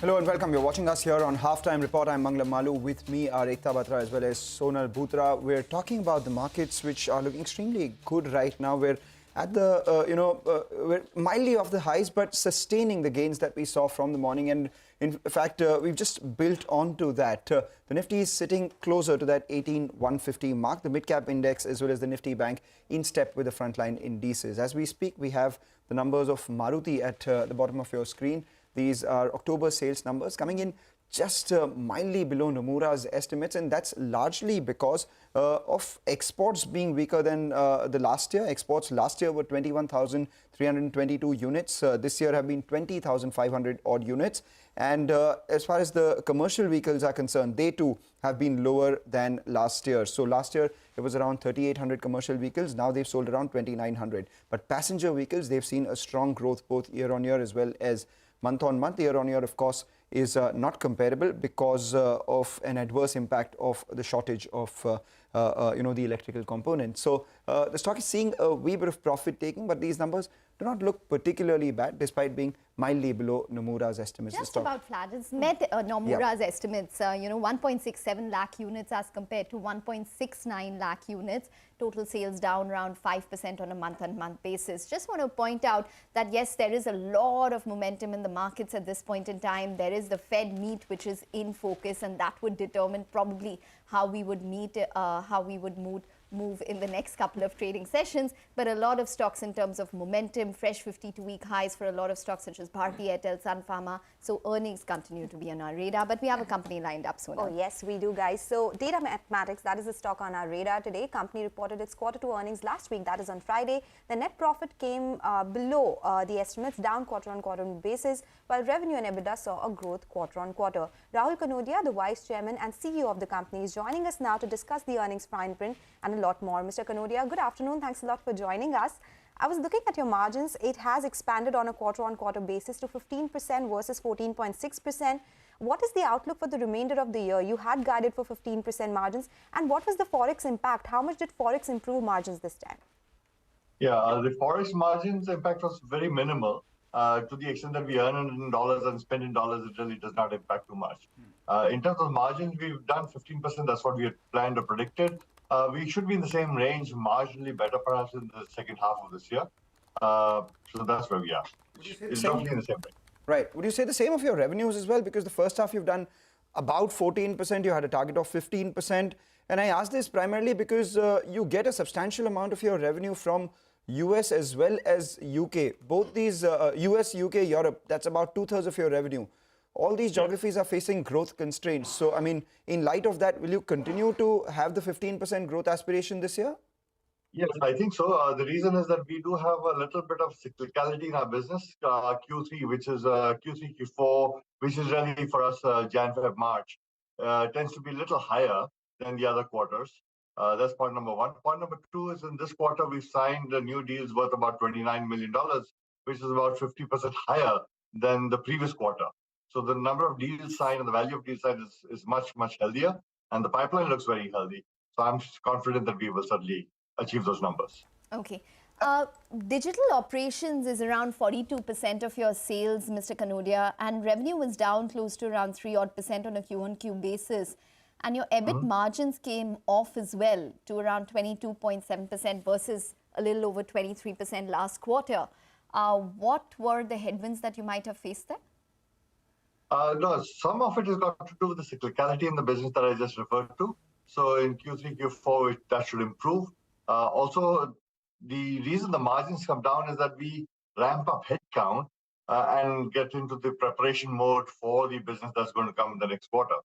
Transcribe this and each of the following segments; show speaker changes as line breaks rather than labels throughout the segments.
Hello and welcome. You're watching us here on Halftime Report. I'm Manglam Malu. With me are Ekta Batra as well as Sonal Bhutra. We're talking about the markets which are looking extremely good right now. We're at the, we're mildly off the highs, but sustaining the gains that we saw from the morning. And in fact, we've just built onto that. The Nifty is sitting closer to that 18,150 mark. The mid-cap index as well as the Nifty Bank in step with the frontline indices. As we speak, we have the numbers of Maruti at the bottom of your screen. These are October sales numbers coming in just mildly below Nomura's estimates, and that's largely because of exports being weaker than the last year. Exports last year were 21,322 units. This year have been 20,500 odd units. And as far as the commercial vehicles are concerned, they too have been lower than last year. So last year it was around 3,800 commercial vehicles. Now they've sold around 2,900. But passenger vehicles, they've seen a strong growth both year on year as well as month on month. Year on year, of course, is not comparable because of an adverse impact of the shortage of the electrical component. So the stock is seeing a wee bit of profit taking, but these numbers do not look particularly bad despite being mildly below Nomura's estimates.
Just about flat. It's met Nomura's estimates, 1.67 lakh units as compared to 1.69 lakh units. Total sales down around 5% on a month-on-month basis. Just want to point out that yes, there is a lot of momentum in the markets at this point in time. There is the Fed meet which is in focus, and that would determine probably how we would move in the next couple of trading sessions. But a lot of stocks in terms of momentum, fresh 52-week highs for a lot of stocks such as Bharti Airtel, Sun Pharma. So earnings continue to be on our radar. But we have a company lined up soon.
Oh, yes, we do, guys. So Data Mathematics, that is the stock on our radar today. Company reported its Q2 earnings last week, that is on Friday. The net profit came below the estimates, down quarter-on-quarter basis, while revenue and EBITDA saw a growth quarter-on-quarter. Rahul Kanodia, the Vice Chairman and CEO of the company, is joining us now to discuss the earnings fine print and a lot more. Mr. Kanodia, good afternoon. Thanks a lot for joining us. I was looking at your margins. It has expanded on a quarter-on-quarter basis to 15% versus 14.6%. What is the outlook for the remainder of the year? You had guided for 15% margins. And what was the Forex impact? How much did Forex improve margins this time?
Yeah, the Forex margins impact was very minimal. To the extent that we earn in dollars and spend in dollars, it really does not impact too much. In terms of margins, we've done 15%. That's what we had planned or predicted. We should be in the same range, marginally better perhaps in the second half of this year. So that's where we are. It's roughly in the same range.
Right. Would you say the same of your revenues as well? Because the first half you've done about 14%. You had a target of 15%. And I ask this primarily because you get a substantial amount of your revenue from US as well as UK. Both these US, UK, Europe, that's about 2/3 of your revenue. All these geographies are facing growth constraints. So, I mean, in light of that, will you continue to have the 15% growth aspiration this year?
Yes, I think so. The reason is that we do have a little bit of cyclicality in our business. Q3, which is Q3, Q4, which is really for us Jan, Feb, March, tends to be a little higher than the other quarters. That's point number one. Point number two is in this quarter, we've signed new deals worth about $29 million, which is about 50% higher than the previous quarter. So the number of deals signed and the value of deals signed is much, much healthier. And the pipeline looks very healthy. So I'm confident that we will certainly achieve those numbers.
Okay. Digital operations is around 42% of your sales, Mr. Kanodia, and revenue was down close to around 3% on a Q-on-Q basis. And your EBIT margins came off as well to around 22.7% versus a little over 23% last quarter. What were the headwinds that you might have faced there?
No, some of it has got to do with the cyclicality in the business that I just referred to. So in Q3, Q4, that should improve. Also, the reason the margins come down is that we ramp up headcount and get into the preparation mode for the business that's going to come in the next quarter.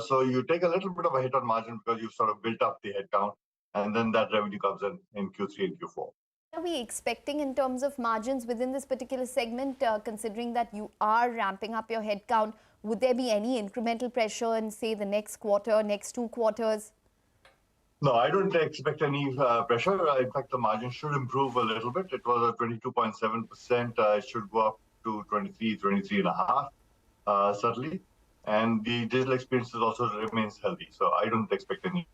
So you take a little bit of a hit on margin because you've sort of built up the headcount, and then that revenue comes in Q3 and Q4.
What are we expecting in terms of margins within this particular segment, considering that you are ramping up your headcount? Would there be any incremental pressure in, say, the next quarter, next 2 quarters?
No, I don't expect any pressure. In fact, the margin should improve a little bit. It was at 22.7%. It should go up to 23, 23.5%, certainly. And the digital experiences also remains healthy. So I don't expect any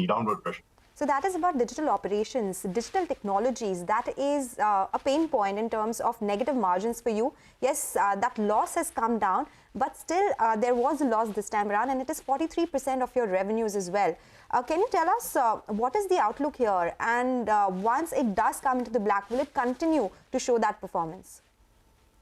downward pressure.
So that is about digital operations, digital technologies. That is a pain point in terms of negative margins for you. Yes, that loss has come down, but still there was a loss this time around, and it is 43% of your revenues as well. Can you tell us what is the outlook here? And once it does come into the black, will it continue to show that performance?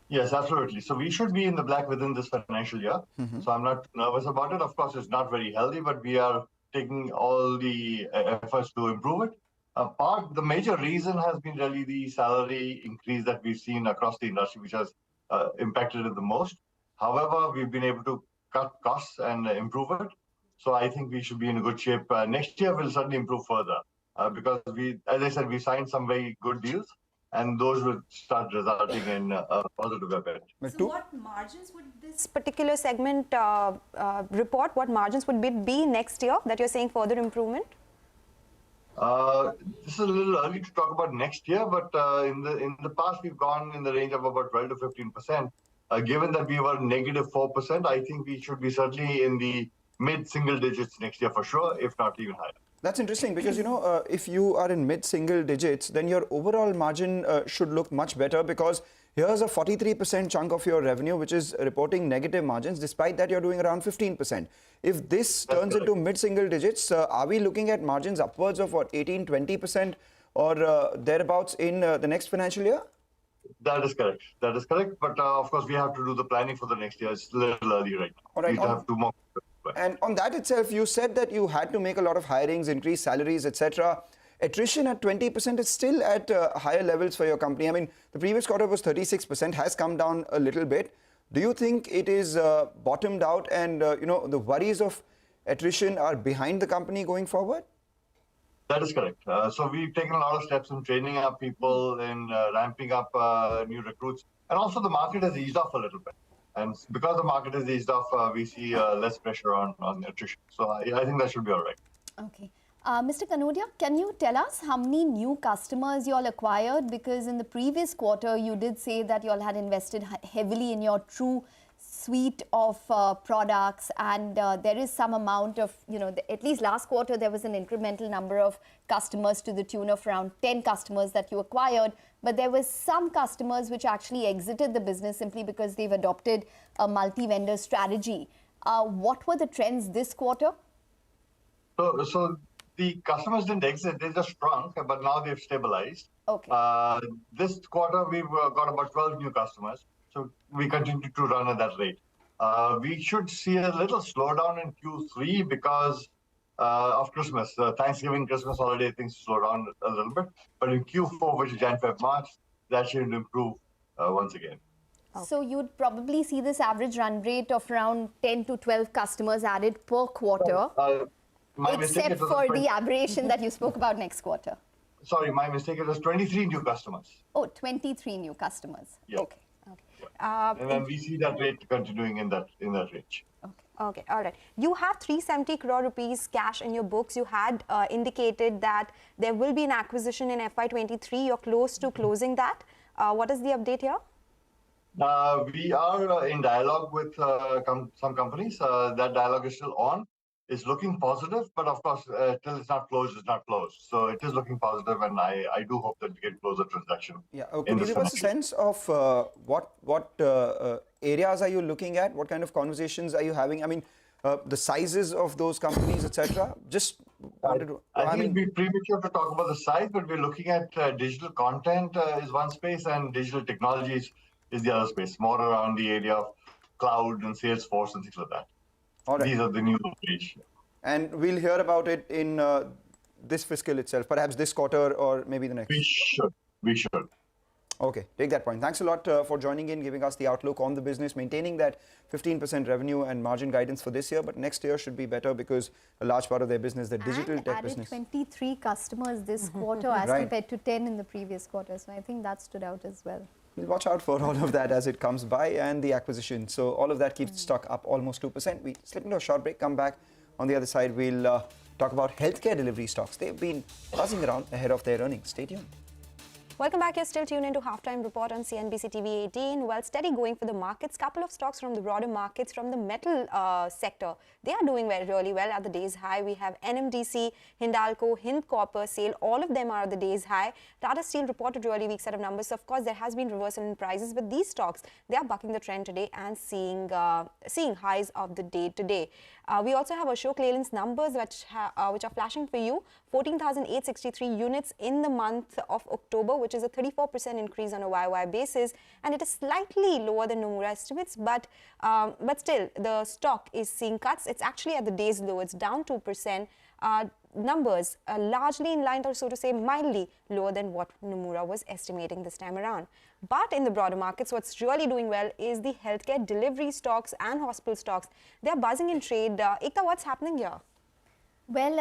Yes, absolutely. So we should be in the black within this financial year. So I'm not nervous about it. Of course, it's not very healthy, but we are taking all the efforts to improve it. The major reason has been really the salary increase that we've seen across the industry, which has impacted it the most. However, we've been able to cut costs and improve it. So I think we should be in a good shape. Next year, we'll certainly improve further because as I said, we signed some very good deals, and those will start resulting in a positive effect.
So what margins would this particular segment report? What margins would it be next year that you're saying further improvement?
This is a little early to talk about next year, but in the past, we've gone in the range of about 12 to 15%. Given that we were negative 4%, I think we should be certainly in the mid-single digits next year for sure, if not even higher.
That's interesting because, if you are in mid-single digits, then your overall margin should look much better because here's a 43% chunk of your revenue, which is reporting negative margins. Despite that, you're doing around 15%. If this turns into mid-single digits, are we looking at margins upwards of what, 18, 20% or thereabouts in the next financial year?
That is correct. That is correct. But of course, we have to do the planning for the next year. It's a little early right now.
All right.
We have 2 more.
And on that itself, you said that you had to make a lot of hirings, increase salaries, etc. Attrition at 20% is still at higher levels for your company. I mean, the previous quarter was 36%, has come down a little bit. Do you think it is bottomed out and, the worries of attrition are behind the company going forward?
That is correct. So we've taken a lot of steps in training our people and ramping up new recruits. And also the market has eased off a little bit. And because the market has eased off, we see less pressure on attrition. So I think that should be all right.
Okay. Mr. Kanodia, can you tell us how many new customers you all acquired? Because in the previous quarter, you did say that you all had invested heavily in your true suite of products, and there is some amount of, at least last quarter, there was an incremental number of customers to the tune of around 10 customers that you acquired. But there was some customers which actually exited the business simply because they've adopted a multi-vendor strategy. What were the trends this quarter?
So the customers didn't exit, they just shrunk, but now they've stabilized.
Okay.
This quarter, we've got about 12 new customers. So we continue to run at that rate. We should see a little slowdown in Q3 because of Christmas. Thanksgiving, Christmas holiday, things slow down a little bit. But in Q4, which is Jan, Feb, March, that should improve once again.
So you'd probably see this average run rate of around 10 to 12 customers added per quarter, except for the aberration that you spoke about next quarter.
Sorry, my mistake. It was 23 new customers.
Oh, 23 new customers.
Yeah.
Okay.
And then we see that rate continuing in that range.
Okay, all right. You have 370 crore rupees cash in your books. You had indicated that there will be an acquisition in FY23. You're close to closing that. What is the update here?
We are in dialogue with some companies. That dialogue is still on. It's looking positive, but of course, till it's not closed, it's not closed. So it is looking positive, and I do hope that we can close the transaction.
Yeah. Okay. Can you give us a sense of what areas are you looking at? What kind of conversations are you having? I mean, the sizes of those companies, etc. Just wanted to.
I think it'd be premature to talk about the size, but we're looking at digital content is one space, and digital technologies is the other space, more around the area of cloud and Salesforce and things like that. All right. These are the new stage.
And we'll hear about it in this fiscal itself, perhaps this quarter or maybe the next.
We should.
Okay, take that point. Thanks a lot for joining in, giving us the outlook on the business, maintaining that 15% revenue and margin guidance for this year. But next year should be better because a large part of their business, the digital tech business.
23 customers this quarter as compared to 10 in the previous quarter. So I think that stood out as well.
We'll watch out for all of that as it comes by and the acquisition. So all of that keeps the stock up almost 2%. We slip into a short break, come back. On the other side, we'll talk about healthcare delivery stocks. They've been buzzing around ahead of their earnings. Stay tuned.
Welcome back. You're still tuned into Halftime Report on CNBC-TV18. Well, steady going for the markets. Couple of stocks from the broader markets from the metal sector. They are doing really well at the day's high. We have NMDC, Hindalco, Hind Copper, SAIL. All of them are at the day's high. Tata Steel reported really weak set of numbers. So of course, there has been reversal in prices, but these stocks, they are bucking the trend today and seeing highs of the day today. We also have Ashok Leyland's numbers which are flashing for you. 14,863 units in the month of October, which is a 34% increase on a YY basis, and it is slightly lower than Nomura estimates, but still the stock is seeing cuts. It's actually at the day's low. It's down 2%. Numbers are largely in line, or so to say, mildly lower than what Nomura was estimating this time around. But in the broader markets, what's really doing well is the healthcare delivery stocks and hospital stocks. They're buzzing in trade. Ekta, what's happening here?
Well,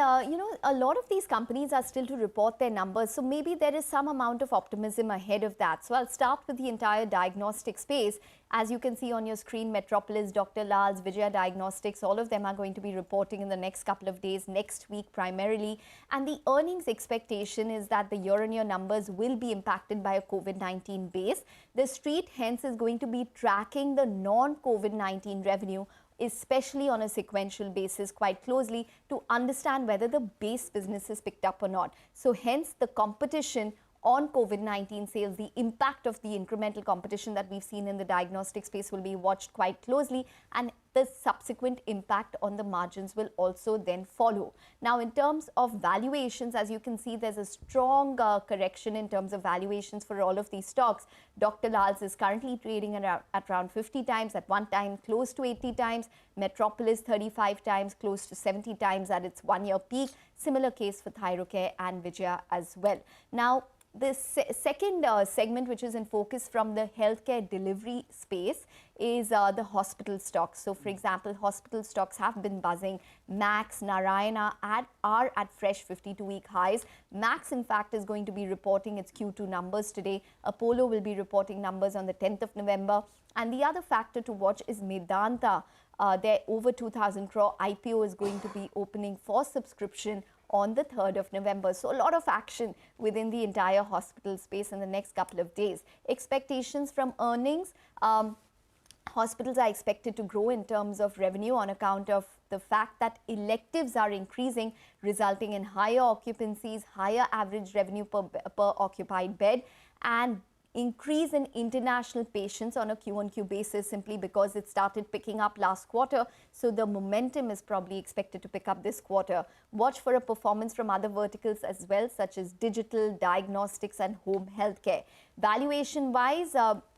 a lot of these companies are still to report their numbers, so maybe there is some amount of optimism ahead of that. So I'll start with the entire diagnostic space. As you can see on your screen, Metropolis, Dr. Lal's, Vijaya Diagnostics, all of them are going to be reporting in the next couple of days, next week primarily. And the earnings expectation is that the year-on-year numbers will be impacted by a COVID-19 base. The street hence is going to be tracking the non-COVID-19 revenue, especially on a sequential basis, quite closely to understand whether the base business is picked up or not. So hence the competition on COVID-19 sales, the impact of the incremental competition that we've seen in the diagnostic space will be watched quite closely, and the subsequent impact on the margins will also then follow. Now, in terms of valuations, as you can see, there's a strong correction in terms of valuations for all of these stocks. Dr. Lal's is currently trading at around 50 times, at one time close to 80 times. Metropolis 35 times, close to 70 times at its one-year peak. Similar case for Thyrocare and Vijaya as well. Now, the second segment which is in focus from the healthcare delivery space is the hospital stocks. So, for example, hospital stocks have been buzzing. Max, Narayana are at fresh 52-week highs. Max, in fact, is going to be reporting its Q2 numbers today. Apollo will be reporting numbers on the 10th of November. And the other factor to watch is Medanta. Their over 2,000 crore IPO is going to be opening for subscription on the 3rd of November. So a lot of action within the entire hospital space in the next couple of days. Expectations from earnings, hospitals are expected to grow in terms of revenue on account of the fact that electives are increasing, resulting in higher occupancies, higher average revenue per occupied bed, and increase in international patients on a Q-on-Q basis simply because it started picking up last quarter. So the momentum is probably expected to pick up this quarter. Watch for a performance from other verticals as well, such as digital, diagnostics and home healthcare. Valuation-wise,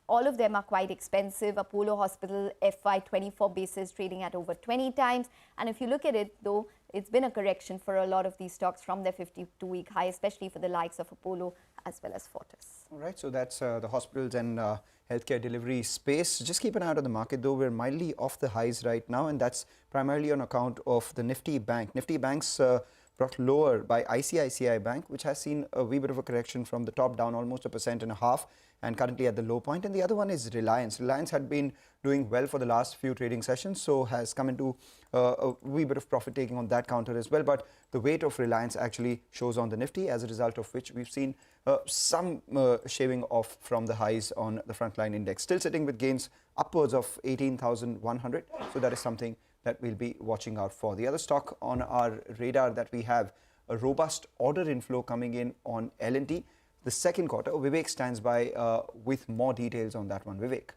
all of them are quite expensive. Apollo Hospital FY24 basis trading at over 20 times. And if you look at it, though, it's been a correction for a lot of these stocks from their 52-week high, especially for the likes of Apollo as well as Fortis.
All right, so that's the hospitals and healthcare delivery space. Just keep an eye out on the market, though. We're mildly off the highs right now, and that's primarily on account of the Nifty Bank. Nifty Bank's brought lower by ICICI Bank, which has seen a wee bit of a correction from the top down, almost 1.5%, and currently at the low point. And the other one is Reliance. Reliance had been doing well for the last few trading sessions, so has come into a wee bit of profit taking on that counter as well. But the weight of Reliance actually shows on the Nifty, as a result of which we've seen some shaving off from the highs on the frontline index. Still sitting with gains upwards of 18,100. So that is something that we'll be watching out for. The other stock on our radar that we have, a robust order inflow coming in on L&T. The second quarter, Vivek stands by with more details on that one. Vivek.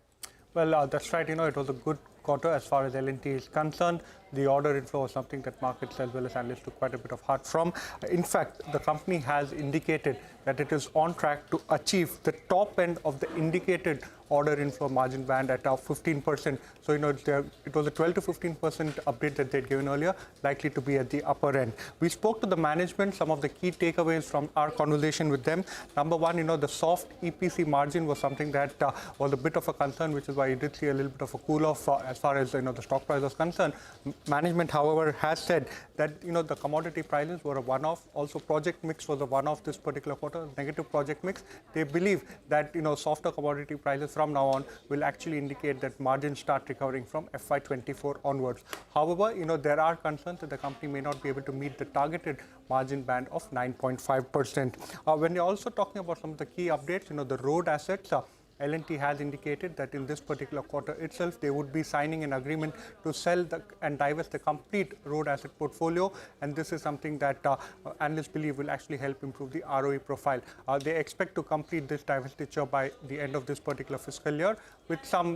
Well, that's right. It was a good quarter as far as L&T is concerned. The order inflow was something that markets as well as analysts took quite a bit of heart from. In fact, the company has indicated that it is on track to achieve the top end of the indicated order inflow margin band at 15%. So, it was a 12 to 15% update that they'd given earlier, likely to be at the upper end. We spoke to the management, some of the key takeaways from our conversation with them. Number one, the soft EPC margin was something that was a bit of a concern, which is why you did see a little bit of a cool off as far as the stock price was concerned. Management, however, has said that the commodity prices were a one-off. Also, project mix was a one-off this particular quarter. quarter, negative project mix. They believe that softer commodity prices from now on will actually indicate that margins start recovering from FY24 onwards. However, there are concerns that the company may not be able to meet the targeted margin band of 9.5%. When you're also talking about some of the key updates, the road assets, L&T has indicated that in this particular quarter itself, they would be signing an agreement to sell and divest the complete road asset portfolio. And this is something that analysts believe will actually help improve the ROE profile. They expect to complete this divestiture by the end of this particular fiscal year, with some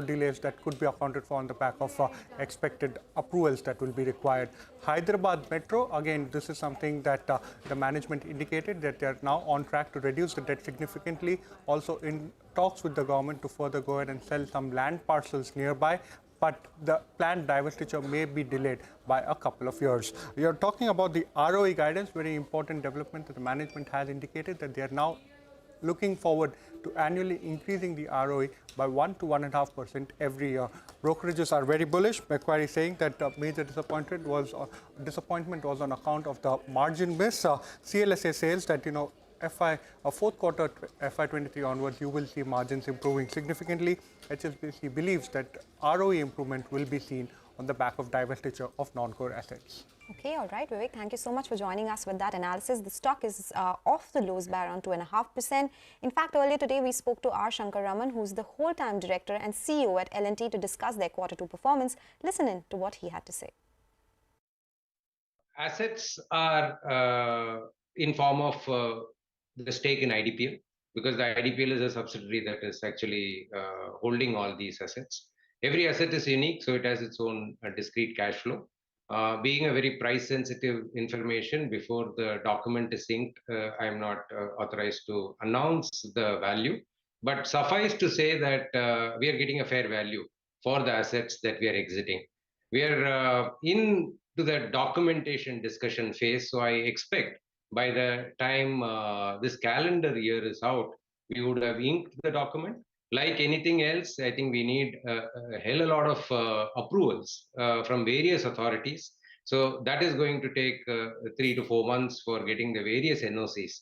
delays that could be accounted for on the back of expected approvals that will be required. Hyderabad Metro, again, this is something that the management indicated that they are now on track to reduce the debt significantly. Also in talks with the government to further go ahead and sell some land parcels nearby, but the planned divestiture may be delayed by a couple of years. You're talking about the ROE guidance, very important development that the management has indicated that they are now looking forward to annually increasing the ROE by 1 to 1.5% every year. Brokerages are very bullish. Macquarie saying that major disappointment was on account of the margin miss. CLSA says that fourth quarter FY23 onwards, you will see margins improving significantly. HSBC believes that ROE improvement will be seen on the back of divestiture of non-core assets.
Okay, all right, Vivek, thank you so much for joining us with that analysis. The stock is off the lows by around 2.5%. In fact, earlier today, we spoke to R. Shankar Raman, who's the whole-time director and CEO at L&T, to discuss their Q2 performance. Listen in to what he had to say.
Assets are in form of the stake in IDPL, because the IDPL is a subsidiary that is actually holding all these assets. Every asset is unique, so it has its own discrete cash flow. Being a very price-sensitive information, before the document is inked, I am not authorized to announce the value. But suffice to say that we are getting a fair value for the assets that we are exiting. We are into the documentation discussion phase, so I expect by the time this calendar year is out, we would have inked the document. Like anything else, I think we need a hell of a lot of approvals from various authorities. So that is going to take 3 to 4 months for getting the various NOCs.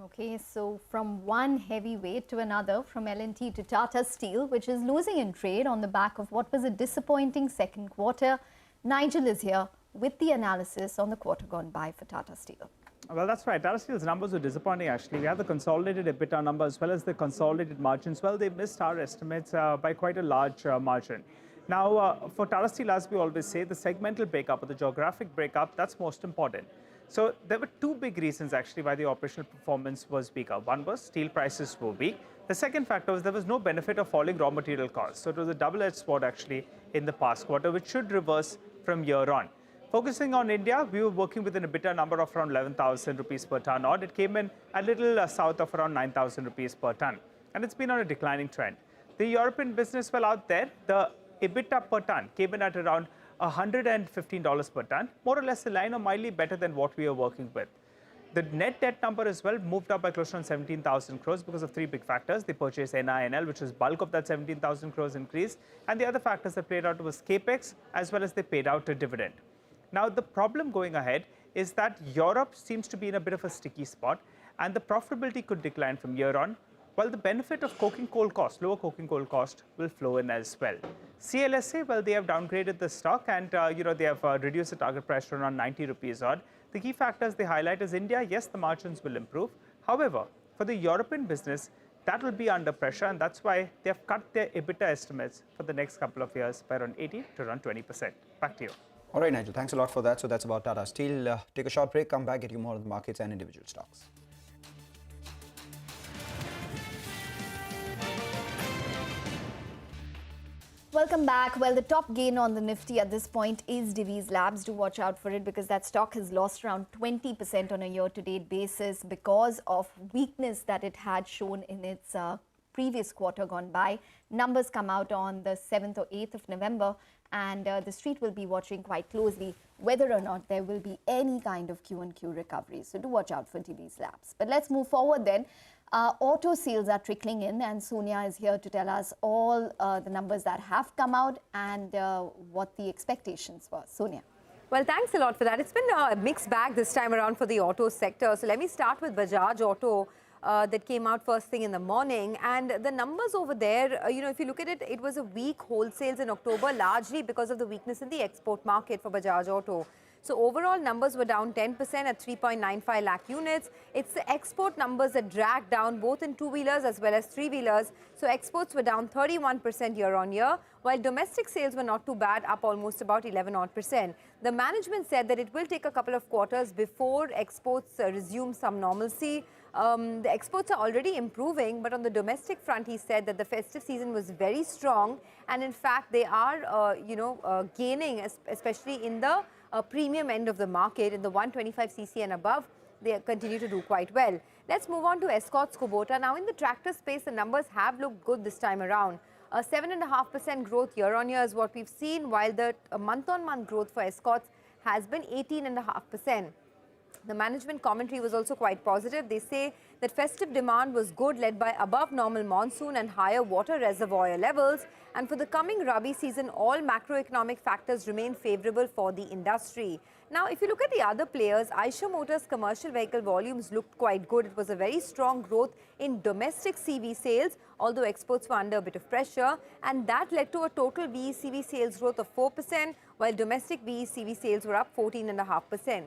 Okay, so from one heavyweight to another, from L&T to Tata Steel, which is losing in trade on the back of what was a disappointing second quarter. Nigel is here with the analysis on the quarter gone by for Tata Steel.
Well, that's right. Tata Steel's numbers were disappointing, actually. We have the consolidated EBITDA number as well as the consolidated margins. Well, they missed our estimates by quite a large margin. Now, for Tata Steel, as we always say, the segmental breakup or the geographic breakup, that's most important. So there were two big reasons, actually, why the operational performance was weaker. One was steel prices were weak. The second factor was there was no benefit of falling raw material costs. So it was a double-edged sword, actually, in the past quarter, which should reverse from year on. Focusing on India, we were working with an EBITDA number of around 11,000 rupees per ton odd. It came in a little south of around 9,000 rupees per ton. And it's been on a declining trend. The European business, well, out there, the EBITDA per ton came in at around $115 per ton, more or less a line or mildly better than what we are working with. The net debt number as well moved up by close to 17,000 crores because of three big factors. They purchased NINL, which is bulk of that 17,000 crores increase. And the other factors that played out was CAPEX, as well as they paid out a dividend. Now, the problem going ahead is that Europe seems to be in a bit of a sticky spot, and the profitability could decline from year on, while the benefit of coking coal cost, lower coking coal cost, will flow in as well. CLSA, well, they have downgraded the stock, and they have reduced the target price to around 90 rupees odd. The key factors they highlight is India. Yes, the margins will improve. However, for the European business, that will be under pressure, and that's why they have cut their EBITDA estimates for the next couple of years by around 18 to around 20%. Back to you.
All right, Nigel, thanks a lot for that. So that's about Tata Steel. Take a short break, come back, get you more on the markets and individual stocks.
Welcome back. Well, the top gain on the Nifty at this point is Divi's Labs. Do watch out for it because that stock has lost around 20% on a year-to-date basis because of weakness that it had shown in its previous quarter gone by. Numbers come out on the 7th or 8th of November, and the street will be watching quite closely whether or not there will be any kind of Q&Q recovery. So do watch out for Divi's Labs. But let's move forward then. Auto sales are trickling in, and Sonia is here to tell us all the numbers that have come out and what the expectations were. Sonia.
Well, thanks a lot for that. It's been a mixed bag this time around for the auto sector. So let me start with Bajaj Auto. That came out first thing in the morning, and the numbers over there, if you look at it, it was a weak wholesales in October, largely because of the weakness in the export market for Bajaj Auto. So overall numbers were down 10% at 3.95 lakh units. It's the export numbers that dragged down both in two-wheelers as well as three-wheelers. So exports were down 31% year on year, while domestic sales were not too bad, up almost about 11%. The management said that it will take a couple of quarters before exports resume some normalcy. The exports are already improving, but on the domestic front, he said that the festive season was very strong, and in fact, they are, gaining, especially in the premium end of the market, in the 125cc and above. They continue to do quite well. Let's move on to Escorts Kubota. Now, in the tractor space, the numbers have looked good this time around. A 7.5% growth year on year is what we've seen, while the month-on-month growth for Escorts has been 18.5%. The management commentary was also quite positive. They say that festive demand was good, led by above normal monsoon and higher water reservoir levels. And for the coming Rabi season, all macroeconomic factors remain favorable for the industry. Now, if you look at the other players, Eicher Motors commercial vehicle volumes looked quite good. It was a very strong growth in domestic CV sales, although exports were under a bit of pressure. And that led to a total BECV sales growth of 4%, while domestic BECV sales were up 14.5%.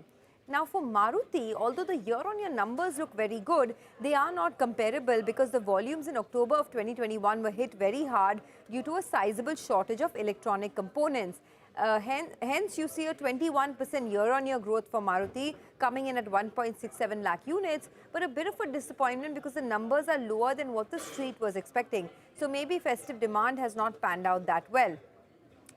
Now, for Maruti, although the year-on-year numbers look very good, they are not comparable because the volumes in October of 2021 were hit very hard due to a sizable shortage of electronic components. Hence, you see a 21% year-on-year growth for Maruti, coming in at 1.67 lakh units, but a bit of a disappointment because the numbers are lower than what the street was expecting. So maybe festive demand has not panned out that well.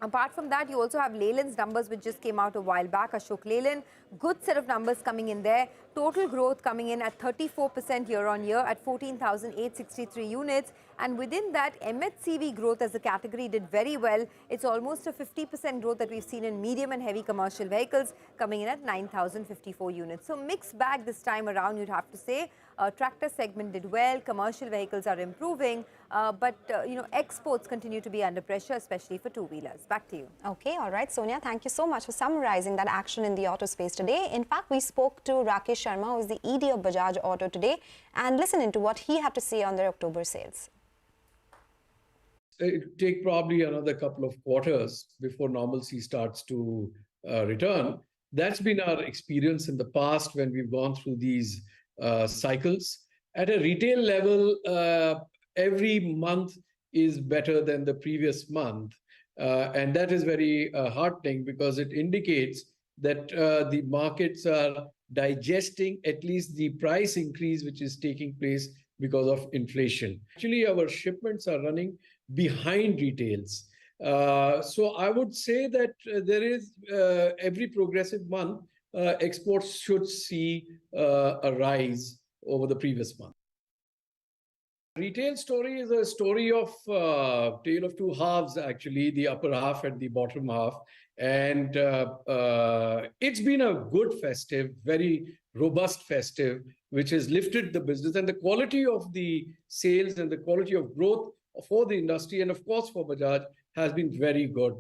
Apart from that, you also have Leyland's numbers, which just came out a while back. Ashok Leyland, good set of numbers coming in there. Total growth coming in at 34% year on year at 14,863 units. And within that, MHCV growth as a category did very well. It's almost a 50% growth that we've seen in medium and heavy commercial vehicles, coming in at 9,054 units. So mixed bag this time around, you'd have to say. Tractor segment did well, commercial vehicles are improving, but exports continue to be under pressure, especially for two-wheelers. Back to you.
Okay, all right, Sonia, thank you so much for summarizing that action in the auto space today. In fact, we spoke to Rakesh Sharma, who is the ED of Bajaj Auto today, and listen into what he had to say on their October sales.
It will take probably another couple of quarters before normalcy starts to return. That's been our experience in the past when we've gone through these cycles. At a retail level, every month is better than the previous month. And that is very heartening because it indicates that the markets are digesting at least the price increase which is taking place because of inflation. Actually, our shipments are running behind retails. So I would say that there is every progressive month, exports should see a rise over the previous month. Retail story is a story of tale of two halves, actually, the upper half and the bottom half. And it's been a good festive, very robust festive, which has lifted the business. And the quality of the sales and the quality of growth for the industry and, of course, for Bajaj has been very good.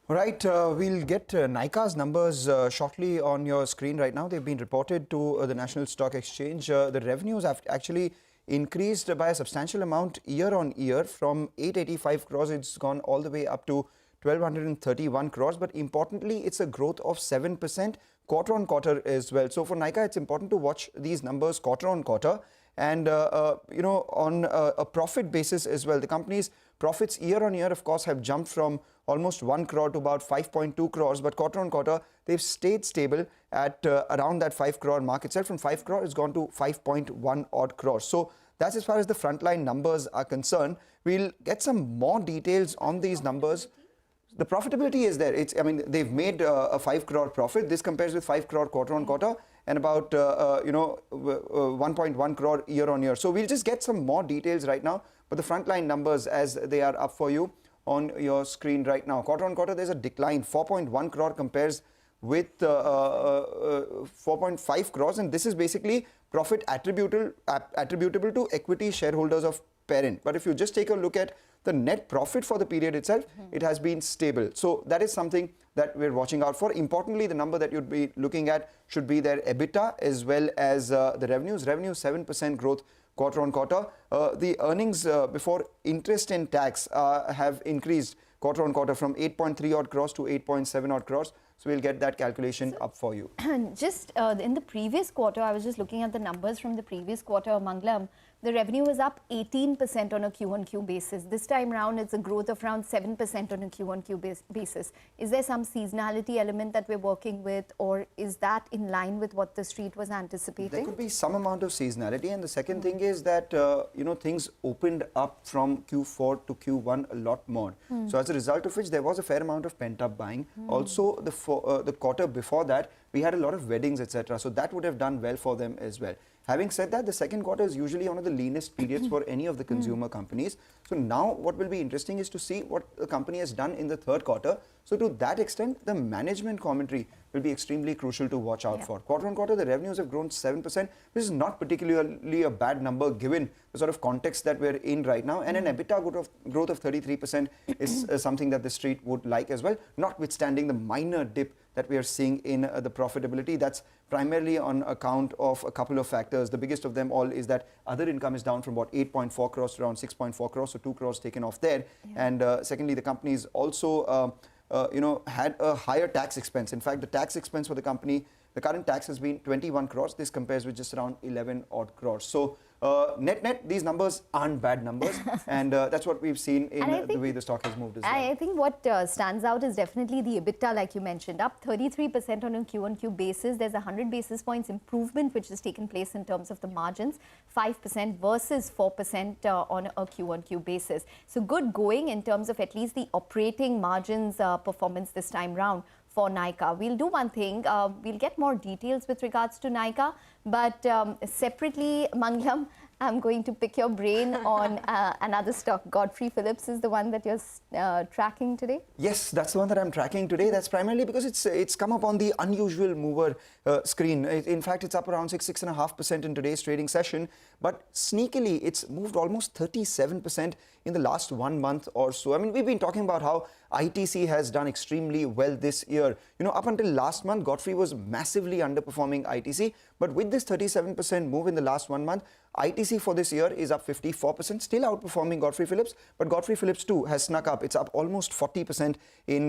All right, we'll get Nykaa's numbers shortly on your screen right now. They've been reported to the National Stock Exchange. The revenues have actually increased by a substantial amount year on year. From 885 crores, it's gone all the way up to 1231 crores. But importantly, it's a growth of 7% quarter on quarter as well. So for Nykaa, it's important to watch these numbers quarter on quarter. And, on a profit basis as well, the company's profits year on year, of course, have jumped from almost 1 crore to about 5.2 crores. But quarter on quarter, they've stayed stable at around that 5 crore mark itself. From 5 crore, it's gone to 5.1 odd crores. So that's as far as the frontline numbers are concerned. We'll get some more details on these numbers. The profitability is there. They've made a 5 crore profit. This compares with 5 crore quarter on quarter and about 1.1 crore year on year. So we'll just get some more details right now. But the frontline numbers, as they are up for you on your screen right now. Quarter on quarter, there's a decline. 4.1 crore compares with 4.5 crores. And this is basically profit attributable to equity shareholders of parent. But if you just take a look at the net profit for the period itself, it has been stable. So that is something that we're watching out for. Importantly, the number that you'd be looking at should be their EBITDA as well as the revenues. Revenue 7% growth quarter on quarter. The earnings before interest and tax have increased quarter on quarter from 8.3 odd crores to 8.7 odd crores. So we'll get that calculation up for you.
Just in the previous quarter, I was just looking at the numbers from the previous quarter, Mangalam. The revenue was up 18% on a Q-on-Q basis. This time round, it's a growth of around 7% on a Q-on-Q basis. Is there some seasonality element that we're working with, or is that in line with what the street was anticipating?
There could be some amount of seasonality, and the second thing is that things opened up from Q4 to Q1 a lot more. So as a result of which, there was a fair amount of pent-up buying. Also, the quarter before that, we had a lot of weddings, etc. So that would have done well for them as well. Having said that, the second quarter is usually one of the leanest periods for any of the consumer companies. So now what will be interesting is to see what the company has done in the third quarter. So to that extent, the management commentary will be extremely crucial to watch out for. Quarter on quarter, the revenues have grown 7%, which is not particularly a bad number given the sort of context that we're in right now. And an EBITDA growth of 33% is something that the street would like as well, notwithstanding the minor dip that we are seeing in the profitability. That's primarily on account of a couple of factors. The biggest of them all is that other income is down from 8.4 crores to around 6.4 crores, so 2 crores taken off there. And secondly, the company is also had a higher tax expense. In fact, the tax expense for the company, the current tax has been 21 crores. This compares with just around 11 odd crores. So net, these numbers aren't bad numbers. And that's what we've seen in the way the stock has moved as well.
I think what stands out is definitely the EBITDA, like you mentioned, up 33% on a Q-on-Q basis. There's 100 basis points improvement which has taken place in terms of the margins, 5% versus 4% on a Q-on-Q basis. So good going in terms of at least the operating margins performance this time round for Nykaa. We'll do one thing, we'll get more details with regards to Nykaa, but separately, Mangalam, I'm going to pick your brain on another stock. Godfrey Phillips is the one that you're tracking today?
Yes, that's the one that I'm tracking today. That's primarily because it's come up on the unusual mover screen. In fact, it's up around 6.5% in today's trading session. But sneakily, it's moved almost 37% in the last 1 month or so. I mean, we've been talking about how ITC has done extremely well this year. Up until last month, Godfrey was massively underperforming ITC. But with this 37% move in the last 1 month, ITC for this year is up 54%, still outperforming Godfrey Phillips. But Godfrey Phillips too has snuck up. It's up almost 40% in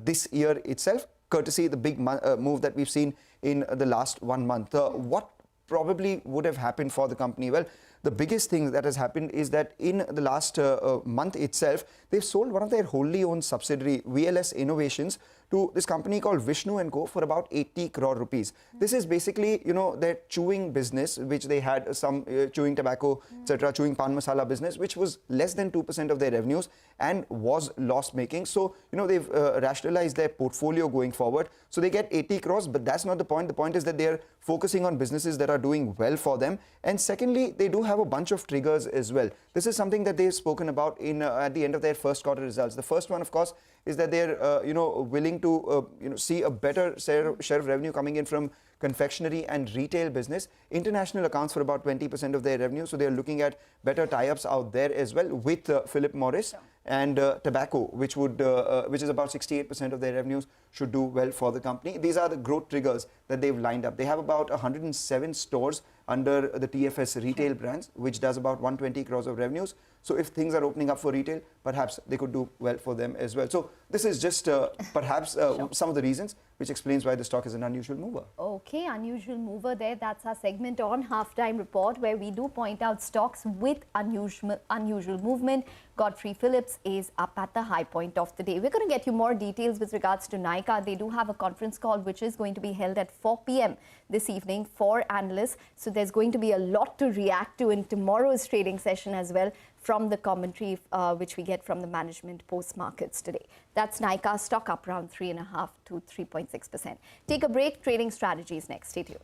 this year itself, courtesy the big move that we've seen in the last 1 month. What probably would have happened for the company? Well, the biggest thing that has happened is that in the last month itself, they've sold one of their wholly owned subsidiary, VLS Innovations, to this company called Vishnu & Co. for about 80 crore rupees. This is basically, their chewing business, which they had some chewing tobacco, etc., chewing pan masala business, which was less than 2% of their revenues and was loss-making. So, they've rationalized their portfolio going forward. So they get 80 crores, but that's not the point. The point is that they're focusing on businesses that are doing well for them. And secondly, they do have a bunch of triggers as well. This is something that they've spoken about in at the end of their first quarter results. The first one, of course, is that they're willing to see a better share of revenue coming in from confectionery and retail business. International accounts for about 20% of their revenue, so they're looking at better tie-ups out there as well with Philip Morris and tobacco, which is about 68% of their revenues, should do well for the company. These are the growth triggers that they've lined up. They have about 107 stores under the TFS retail brands, which does about 120 crores of revenues. So if things are opening up for retail, perhaps they could do well for them as well. So this is just perhaps some of the reasons which explains why the stock is an unusual mover.
Okay, unusual mover there. That's our segment on Halftime Report, where we do point out stocks with unusual movement. Godfrey Phillips is up at the high point of the day. We're going to get you more details with regards to Nykaa. They do have a conference call which is going to be held at 4 p.m. this evening for analysts. So there's going to be a lot to react to in tomorrow's trading session as well, from the commentary which we get from the management post markets today. That's Nykaa stock up around 3.5 to 3.6%. Take a break. Trading strategies next. Stay tuned.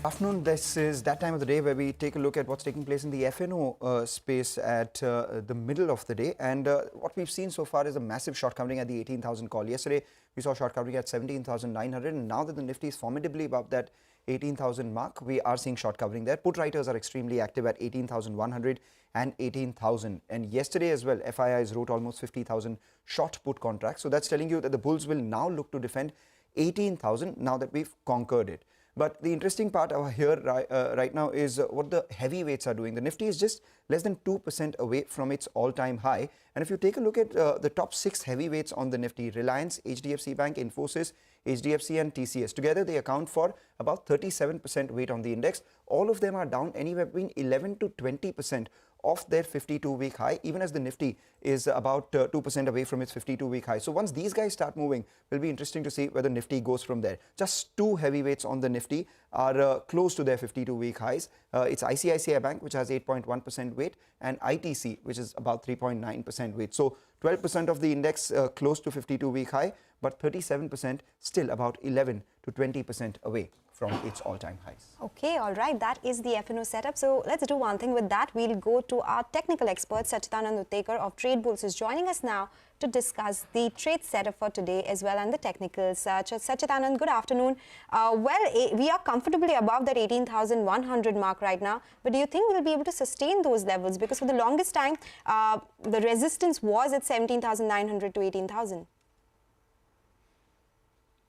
Afternoon, this is that time of the day where we take a look at what's taking place in the FNO space at the middle of the day. And what we've seen so far is a massive short covering at the 18,000 call. Yesterday, we saw short covering at 17,900. And now that the Nifty is formidably above that 18,000 mark, we are seeing short covering there. Put writers are extremely active at 18,100 and 18,000. And yesterday as well, FIIs wrote almost 50,000 short put contracts. So that's telling you that the bulls will now look to defend 18,000 now that we've conquered it. But the interesting part over here right now is what the heavyweights are doing. The Nifty is just less than 2% away from its all-time high. And if you take a look at the top 6 heavyweights on the Nifty, Reliance, HDFC Bank, Infosys, HDFC and TCS, together they account for about 37% weight on the index. All of them are down anywhere between 11 to 20% off their 52-week high, even as the Nifty is about 2% away from its 52-week high. So once these guys start moving, will be interesting to see whether Nifty goes from there. Just 2 heavyweights on the Nifty are close to their 52-week highs. It's ICICI Bank, which has 8.1% weight, and ITC, which is about 3.9% weight. So 12% of the index close to 52-week high, but 37% still about 11 to 20% away from its all-time highs.
Okay, all right. That is the FNO setup. So let's do one thing with that. We'll go to our technical expert, Sachidanand Uttekar of Trade Bulls, is joining us now to discuss the trade setup for today as well and the technicals. Sachidanand, good afternoon. We are comfortably above that 18,100 mark right now. But do you think we'll be able to sustain those levels? Because for the longest time, the resistance was at 17,900 to 18,000.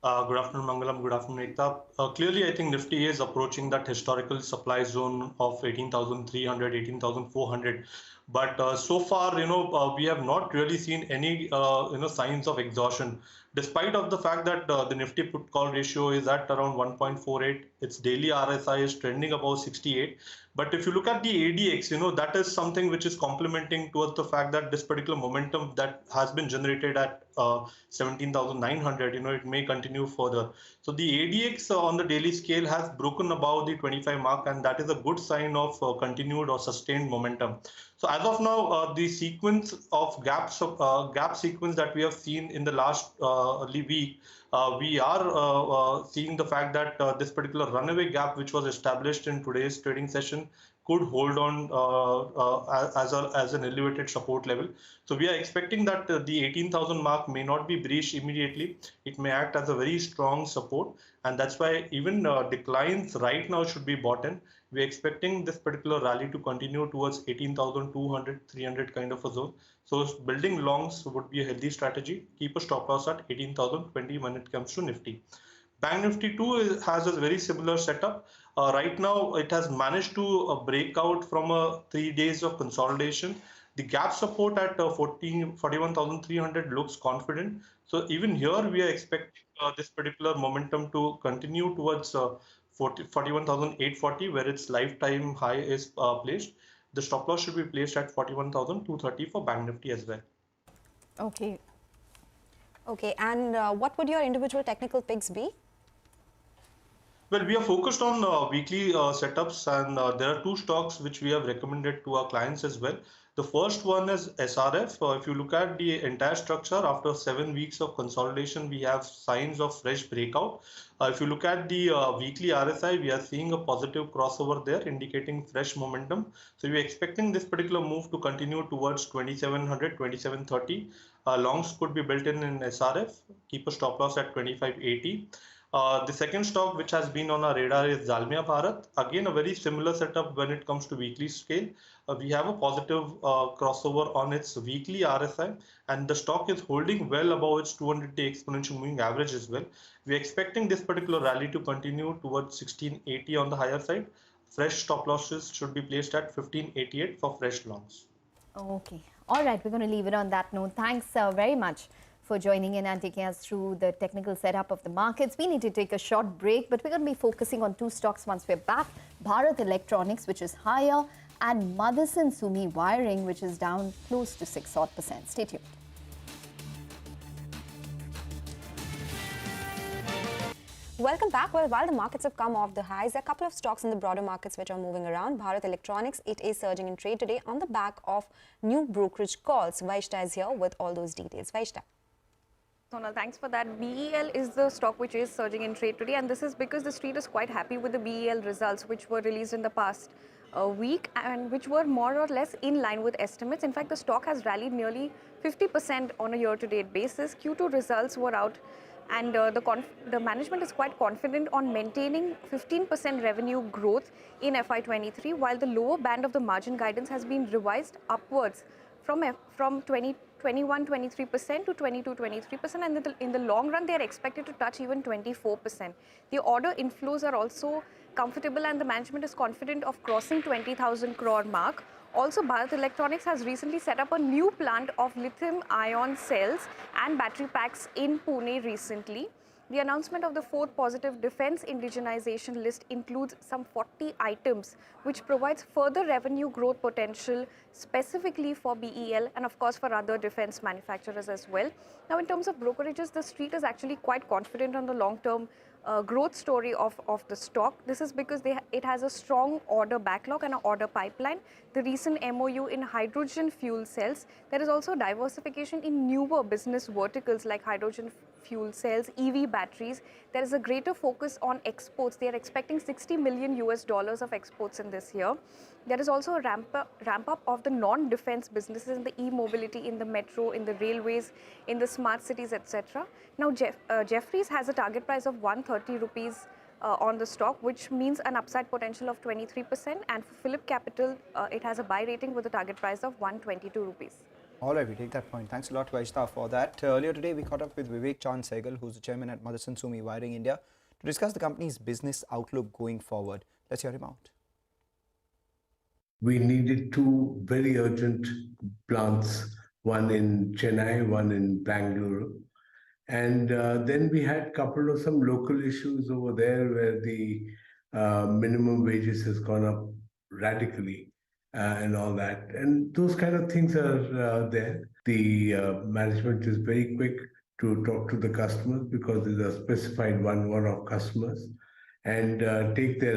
Good afternoon, Mangalam. Good afternoon, Ekta. Clearly, I think Nifty is approaching that historical supply zone of 18,300, 18,400. But so far, we have not really seen any, signs of exhaustion. Despite of the fact that the Nifty put call ratio is at around 1.48, its daily RSI is trending above 68. But if you look at the ADX, that is something which is complementing towards the fact that this particular momentum that has been generated at 17,900, it may continue further. So the ADX on the daily scale has broken above the 25 mark, and that is a good sign of continued or sustained momentum. So as of now, the sequence of gap sequence that we have seen in the last week, we are seeing the fact that this particular runaway gap which was established in today's trading session could hold on as an elevated support level. So we are expecting that the 18,000 mark may not be breached immediately. It may act as a very strong support, and that's why even declines right now should be bought in. We're expecting this particular rally to continue towards 18,200, 300 kind of a zone. So building longs would be a healthy strategy. Keep a stop loss at 18,020 when it comes to Nifty. Bank Nifty too has a very similar setup. Right now, it has managed to break out from 3 days of consolidation. The gap support at 41,300 looks confident. So even here, we are expecting this particular momentum to continue towards 41,840, where its lifetime high is placed. The stop loss should be placed at 41,230 for Bank Nifty as well.
Okay. Okay, and what would your individual technical picks be?
Well, we are focused on weekly setups, and there are 2 stocks which we have recommended to our clients as well. The first one is SRF. If you look at the entire structure, after 7 weeks of consolidation, we have signs of fresh breakout. If you look at the weekly RSI, we are seeing a positive crossover there, indicating fresh momentum. So we are expecting this particular move to continue towards 2,700, 2,730. Longs could be built in SRF. Keep a stop loss at 2,580. The second stock which has been on our radar is Dalmia Bharat. Again, a very similar setup when it comes to weekly scale. We have a positive crossover on its weekly RSI, and the stock is holding well above its 200-day exponential moving average as well. We are expecting this particular rally to continue towards 1680 on the higher side. Fresh stop losses should be placed at 1588 for fresh longs.
Okay. All right. We're going to leave it on that note. Thanks very much for joining in and taking us through the technical setup of the markets. We need to take a short break, but we're going to be focusing on 2 stocks once we're back. Bharat Electronics, which is higher, and Motherson Sumi Wiring, which is down close to 6%. Stay tuned.
Welcome back. Well, while the markets have come off the highs, there are a couple of stocks in the broader markets which are moving around. Bharat Electronics, it is surging in trade today on the back of new brokerage calls. Vaishta is here with all those details. Vaishta.
Sonal, thanks for that. BEL is the stock which is surging in trade today, and this is because the street is quite happy with the BEL results which were released in the past week and which were more or less in line with estimates. In fact, the stock has rallied nearly 50% on a year-to-date basis. Q2 results were out, and the management is quite confident on maintaining 15% revenue growth in FY23, while the lower band of the margin guidance has been revised upwards from 21-23% to 22-23%, and in the long run they are expected to touch even 24%. The order inflows are also comfortable, and the management is confident of crossing 20,000 crore mark. Also, Bharat Electronics has recently set up a new plant of lithium-ion cells and battery packs in Pune recently. The announcement of the fourth positive defense indigenization list includes some 40 items, which provides further revenue growth potential specifically for BEL and of course for other defense manufacturers as well. Now, in terms of brokerages, the street is actually quite confident on the long-term growth story of the stock. This is because it has a strong order backlog and an order pipeline. The recent MOU in hydrogen fuel cells. There is also diversification in newer business verticals like hydrogen fuel cells, EV batteries. There is a greater focus on exports. They are expecting $60 million of exports in this year. There is also a ramp up of the non-defense businesses in the e-mobility, in the metro, in the railways, in the smart cities, etc. Now, Jefferies has a target price of 130 rupees on the stock, which means an upside potential of 23%. And for Phillip Capital, it has a buy rating with a target price of 122 rupees.
All right, we take that point. Thanks a lot, Vaishta, for that. Earlier today, we caught up with Vivek Chand Sehgal, who's the chairman at Motherson Sumi Wiring India, to discuss the company's business outlook going forward. Let's hear him out.
We needed two very urgent plants, one in Chennai, one in Bangalore. And then we had a couple of some local issues over there where the minimum wages has gone up radically and all that. And those kind of things are there. The management is very quick to talk to the customers because there's a specified one-off customers, and take the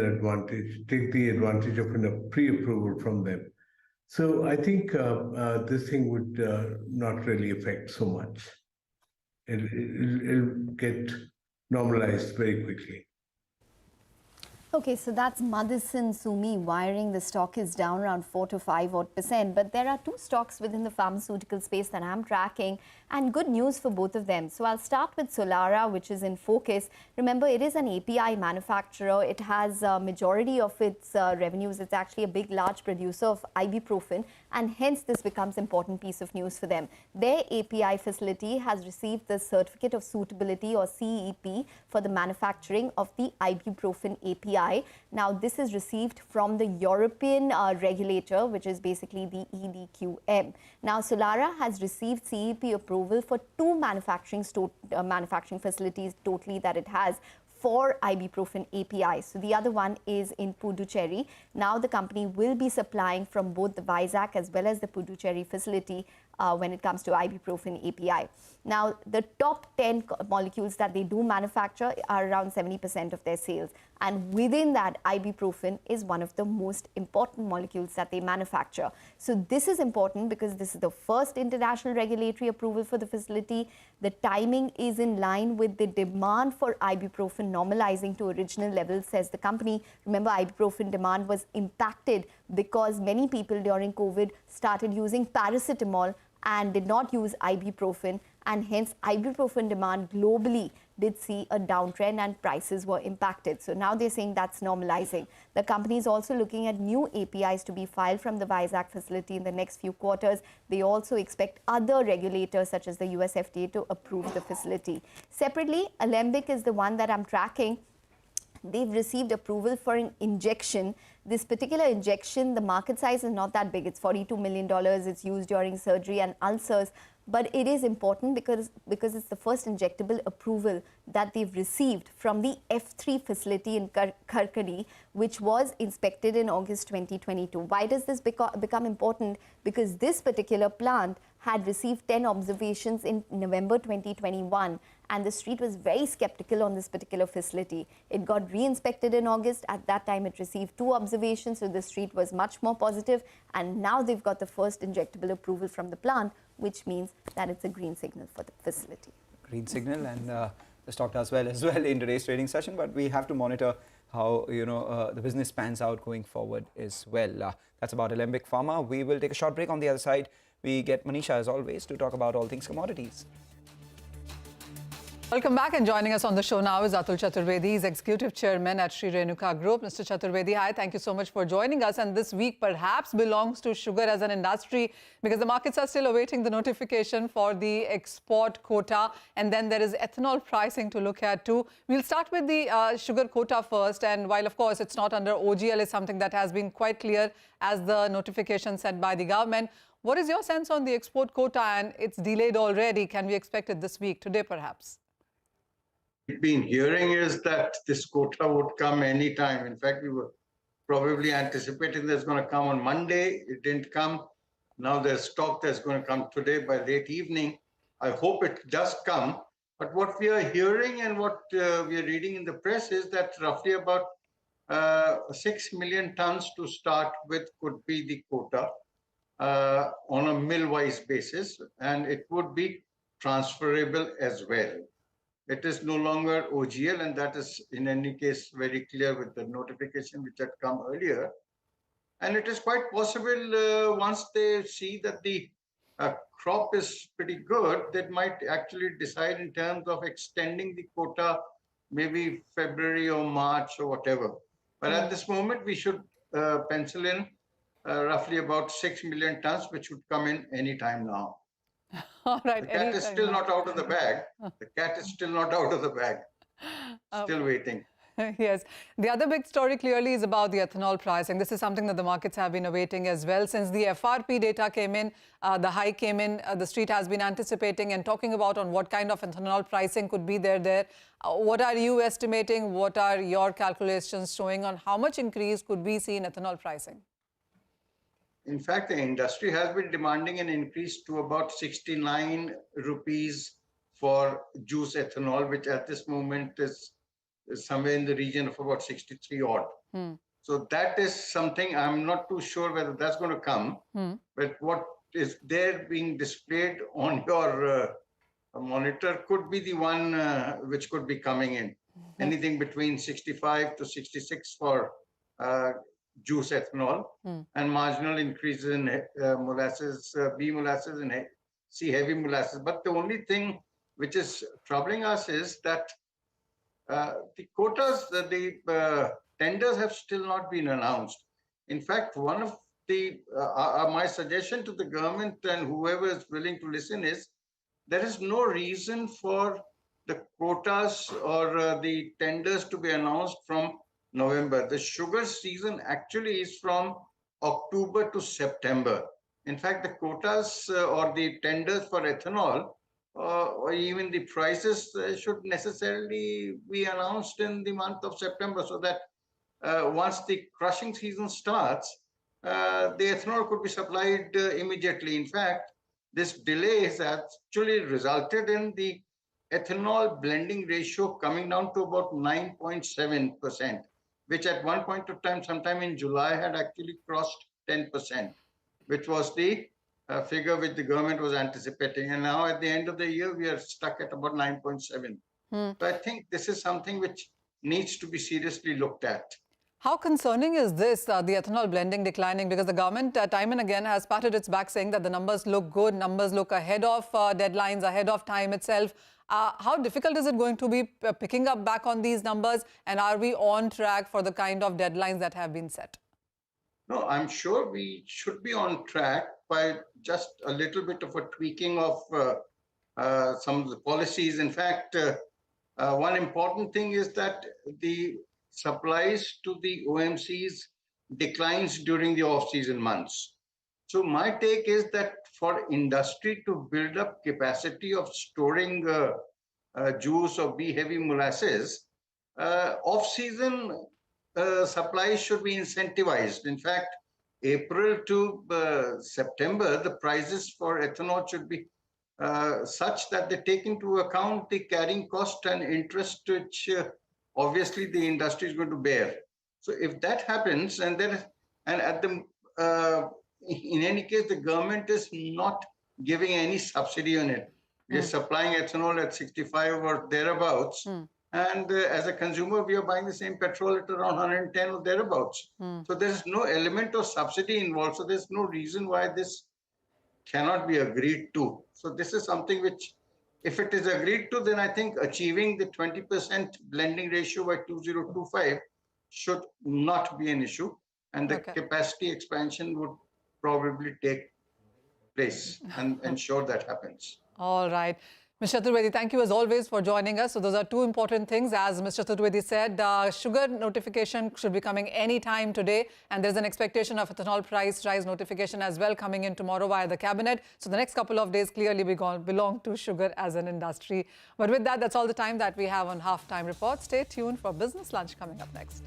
advantage of a pre-approval from them. So I think this thing would not really affect so much. It'll get normalized very quickly.
Okay, so that's Motherson Sumi Wiring. The stock is down around 4 to 5%. But there are two stocks within the pharmaceutical space that I'm tracking, and good news for both of them. So I'll start with Solara, which is in focus. Remember, it is an API manufacturer. It has a majority of its revenues. It's actually a large producer of ibuprofen, and hence this becomes an important piece of news for them. Their API facility has received the Certificate of Suitability, or CEP, for the manufacturing of the ibuprofen API. Now, this is received from the European regulator, which is basically the EDQM. Now, Solara has received CEP approval for two manufacturing facilities totally that it has for ibuprofen API. So the other one is in Puducherry. Now the company will be supplying from both the Vizag as well as the Puducherry facility when it comes to ibuprofen API. Now, the top 10 molecules that they do manufacture are around 70% of their sales. And within that, ibuprofen is one of the most important molecules that they manufacture. So this is important because this is the first international regulatory approval for the facility. The timing is in line with the demand for ibuprofen normalizing to original levels, says the company. Remember, ibuprofen demand was impacted because many people during COVID started using paracetamol and did not use ibuprofen, and hence ibuprofen demand globally did see a downtrend and prices were impacted. So now they're saying that's normalizing. The company is also looking at new APIs to be filed from the Vizag facility in the next few quarters. They also expect other regulators such as the US FDA to approve the facility. Separately, Alembic is the one that I'm tracking. They've received approval for an injection. This particular injection, the market size is not that big. It's $42 million. It's used during surgery and ulcers. But it is important because it's the first injectable approval that they've received from the F3 facility in Karkari, which was inspected in August 2022. Why does this become important? Because this particular plant had received 10 observations in November 2021, and the street was very skeptical on this particular facility. It got re-inspected in August. At that time, it received 2 observations, so the street was much more positive, and now they've got the first injectable approval from the plant, which means that it's a green signal for the facility.
green signal, and the stock does well as well in today's trading session. But we have to monitor how the business pans out going forward as well. That's about Alembic Pharma. We will take a short break. On the other side, we get Manisha as always to talk about all things commodities.
Welcome back, and joining us on the show now is Atul Chaturvedi. He's Executive Chairman at Sri Renuka Group. Mr. Chaturvedi, hi, thank you so much for joining us. And this week perhaps belongs to sugar as an industry because the markets are still awaiting the notification for the export quota, and then there is ethanol pricing to look at too. We'll start with the sugar quota first, and while of course it's not under OGL, it's something that has been quite clear as the notification sent by the government. What is your sense on the export quota, and it's delayed already? Can we expect it this week, today perhaps?
We've been hearing is that this quota would come anytime. In fact, we were probably anticipating that's going to come on Monday. It didn't come. Now there's talk that's going to come today by late evening. I hope it does come. But what we are hearing and what we are reading in the press is that roughly about 6 million tons to start with could be the quota on a mill-wise basis, and it would be transferable as well. It is no longer OGL, and that is in any case very clear with the notification which had come earlier. And it is quite possible once they see that the crop is pretty good, they might actually decide in terms of extending the quota maybe February or March or whatever. But at this moment, we should pencil in roughly about 6 million tons, which would come in any time now.
All right.
The cat is still not out of the bag. The cat is still not out of the bag. Still waiting.
Yes. The other big story clearly is about the ethanol pricing. This is something that the markets have been awaiting as well. Since the FRP data came in, the high came in, the street has been anticipating and talking about on what kind of ethanol pricing could be there. What are you estimating? What are your calculations showing on how much increase could we see in ethanol pricing?
In fact, the industry has been demanding an increase to about 69 rupees for juice ethanol, which at this moment is somewhere in the region of about 63 odd. So that is something I'm not too sure whether that's going to come. But what is there being displayed on your monitor could be the one which could be coming in. Anything between 65 to 66 for juice ethanol, and marginal increases in molasses, B molasses and C heavy molasses. But the only thing which is troubling us is that the quotas, the tenders have still not been announced. In fact, one of the my suggestion to the government and whoever is willing to listen is there is no reason for the quotas or the tenders to be announced from November. The sugar season actually is from October to September. In fact, the quotas or the tenders for ethanol or even the prices should necessarily be announced in the month of September, so that once the crushing season starts, the ethanol could be supplied immediately. In fact, this delay has actually resulted in the ethanol blending ratio coming down to about 9.7%. which at one point of time, sometime in July, had actually crossed 10%, which was the figure which the government was anticipating. And now at the end of the year, we are stuck at about 9.7. So I think this is something which needs to be seriously looked at.
How concerning is this, the ethanol blending declining? Because the government time and again has patted its back saying that the numbers look good, numbers look ahead of deadlines, ahead of time itself. How difficult is it going to be picking up back on these numbers, and are we on track for the kind of deadlines that have been set?
No, I'm sure we should be on track by just a little bit of a tweaking of some of the policies. In fact, one important thing is that the supplies to the OMCs declines during the off-season months. So my take is that for industry to build up capacity of storing juice or B-heavy molasses, off-season supplies should be incentivized. In fact, April to September, the prices for ethanol should be such that they take into account the carrying cost and interest which obviously the industry is going to bear. So if that happens, and at the in any case, the government is not giving any subsidy on it. We are supplying ethanol at 65 or thereabouts. And as a consumer, we are buying the same petrol at around 110 or thereabouts. So there is no element of subsidy involved. So there's no reason why this cannot be agreed to. So this is something which, if it is agreed to, then I think achieving the 20% blending ratio by 2025 should not be an issue. And the capacity expansion would probably take place and ensure that happens.
All right. Mr. Chaturvedi, thank you as always for joining us. So those are two important things. As Mr. Chaturvedi said, sugar notification should be coming any time today. And there's an expectation of ethanol price rise notification as well coming in tomorrow via the cabinet. So the next couple of days clearly belong to sugar as an industry. But with that, that's all the time that we have on Halftime Report. Stay tuned for Business Lunch coming up next.